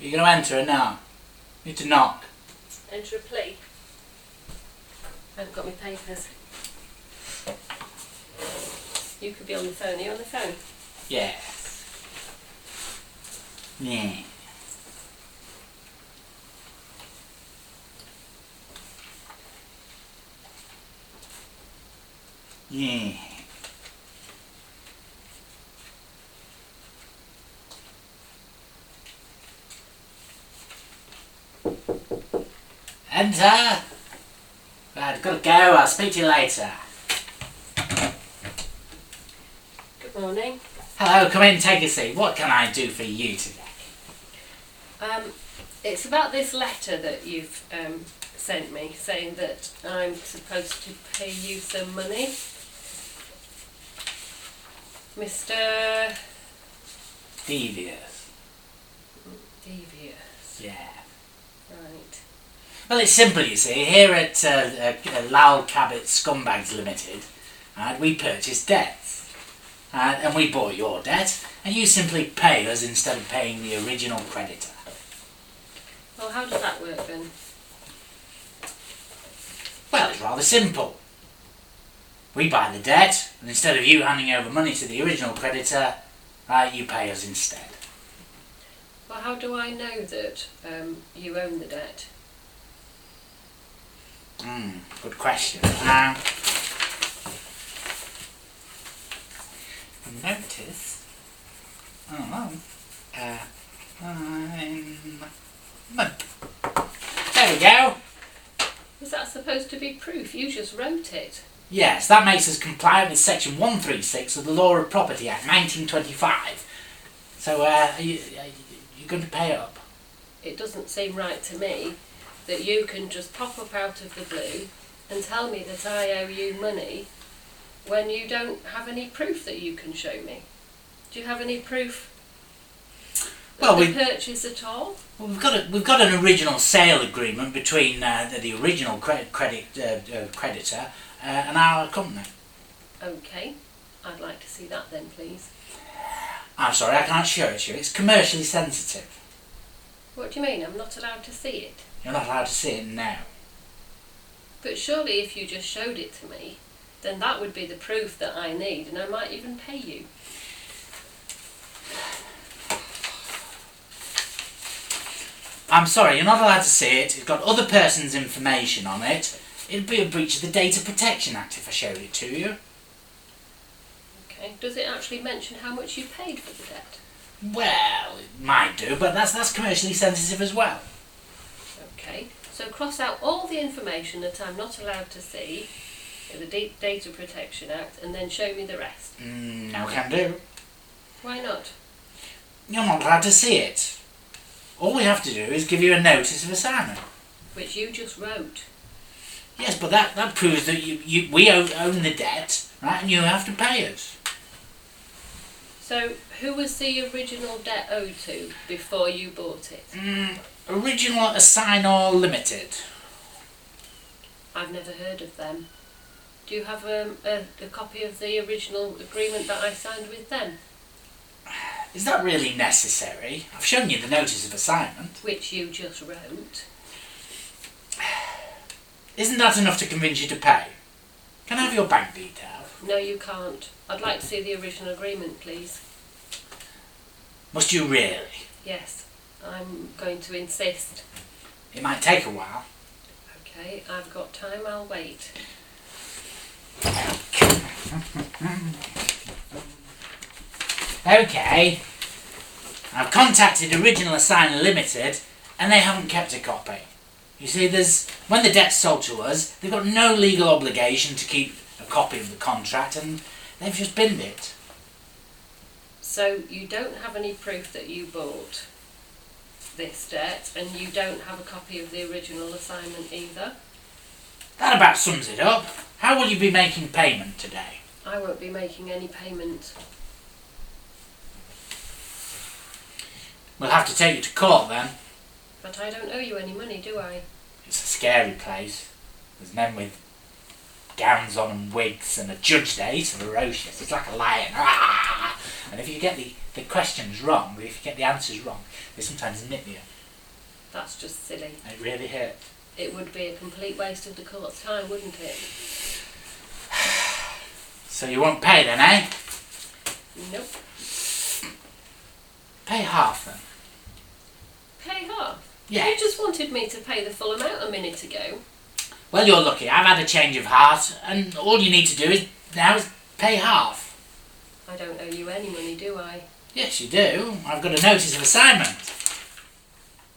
You're going to enter it now. You need to knock. Enter a plea. I haven't got my papers. You could be on the phone. Are you on the phone? Yes. Yeah. Yeah. Enter. Right, gotta go. I'll speak to you later. Good morning. Hello, come in, take a seat. What can I do for you today? It's about this letter that you've sent me saying that I'm supposed to pay you some money. Mr. Devious. Devious. Yeah. Right. Well, it's simple, you see. Here at Lal Cabot Scumbags Limited, we purchase debts. And we bought your debt, and you simply pay us instead of paying the original creditor. Well, how does that work then? Well, it's rather simple. We buy the debt, and instead of you handing over money to the original creditor, you pay us instead. Well, how do I know that you own the debt? Good question. Now, notice. There we go. Is that supposed to be proof? You just wrote it. Yes, that makes us compliant with Section 136 of the Law of Property Act 1925. So, are you going to pay up? It doesn't seem right to me that you can just pop up out of the blue and tell me that I owe you money when you don't have any proof that you can show me. Do you have any proof of the purchase at all? Well, we've got an original sale agreement between the original creditor and our company. Okay, I'd like to see that then, please. I'm sorry, I can't show it to you. It's commercially sensitive. What do you mean? I'm not allowed to see it? You're not allowed to see it now. But surely if you just showed it to me, then that would be the proof that I need, and I might even pay you. I'm sorry, you're not allowed to see it. It's got other person's information on it. It'd be a breach of the Data Protection Act if I showed it to you. Okay. Does it actually mention how much you paid for the debt? Well, it might do, but that's commercially sensitive as well. Okay. So cross out all the information that I'm not allowed to see in the Data Protection Act and then show me the rest. No can do. Why not? You're not allowed to see it. All we have to do is give you a notice of assignment. Which you just wrote. Yes, but that proves that we own the debt, right, and you have to pay us. So, who was the original debt owed to before you bought it? Original Assignor Limited. I've never heard of them. Do you have a copy of the original agreement that I signed with them? Is that really necessary? I've shown you the notice of assignment. Which you just wrote. Isn't that enough to convince you to pay? Can I have your bank details? No, you can't. I'd like to see the original agreement, please. Must you really? Yes, I'm going to insist. It might take a while. Okay, I've got time, I'll wait. Okay. I've contacted Original Assigner Limited and they haven't kept a copy. You see, when the debt's sold to us, they've got no legal obligation to keep a copy of the contract and they've just binned it. So you don't have any proof that you bought this debt and you don't have a copy of the original assignment either? That about sums it up. How will you be making payment today? I won't be making any payment. We'll have to take you to court then. But I don't owe you any money, do I? It's a scary place. There's men with gowns on and wigs, and a judge there, he's ferocious. It's like a lion. And if you get the questions wrong, if you get the answers wrong, they sometimes nip you. That's just silly. It really hurt. It would be a complete waste of the court's time, wouldn't it? So you won't pay then, eh? Nope. Pay half then. Pay half? Yeah. You just wanted me to pay the full amount a minute ago. Well, you're lucky. I've had a change of heart, and all you need to do is pay half. I don't owe you any money, do I? Yes, you do. I've got a notice of assignment.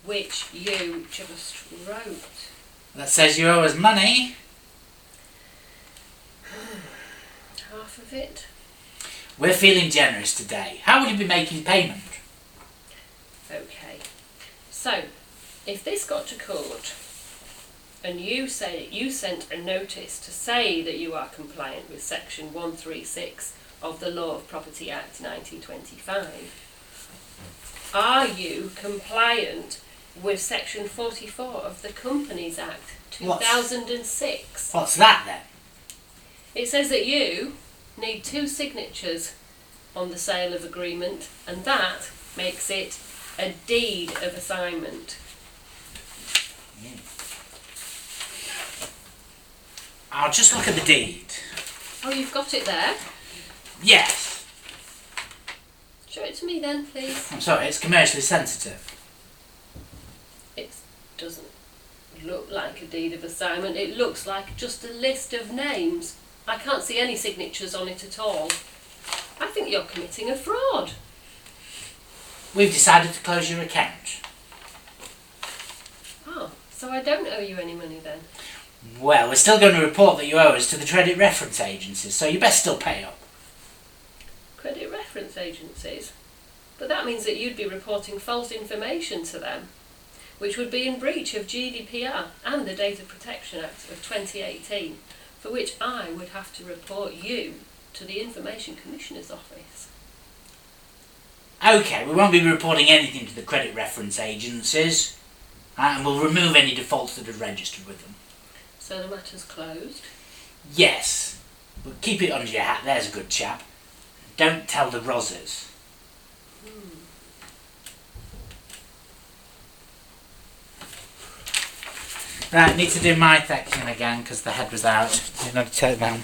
Which you just wrote. That says you owe us money. Half of it? We're feeling generous today. How would you be making payment? Okay. So, if this got to court, and you say you sent a notice to say that you are compliant with Section 136 of the Law of Property Act 1925, are you compliant with Section 44 of the Companies Act 2006? What's that then? It says that you need 2 signatures on the sale of agreement, and that makes it a deed of assignment. I'll just look at the deed. Oh, you've got it there? Yes. Show it to me then, please. I'm sorry, it's commercially sensitive. It doesn't look like a deed of assignment. It looks like just a list of names. I can't see any signatures on it at all. I think you're committing a fraud. We've decided to close your account. Oh, so I don't owe you any money then? Well, we're still going to report that you owe us to the credit reference agencies, so you best still pay up. Credit reference agencies? But that means that you'd be reporting false information to them, which would be in breach of GDPR and the Data Protection Act of 2018, for which I would have to report you to the Information Commissioner's Office. Okay, we won't be reporting anything to the credit reference agencies, and we'll remove any defaults that are registered with them. So the matter's closed? Yes, but keep it under your hat, there's a good chap. Don't tell the Rosses. Right, need to do my section again because the head was out. You know, take it down.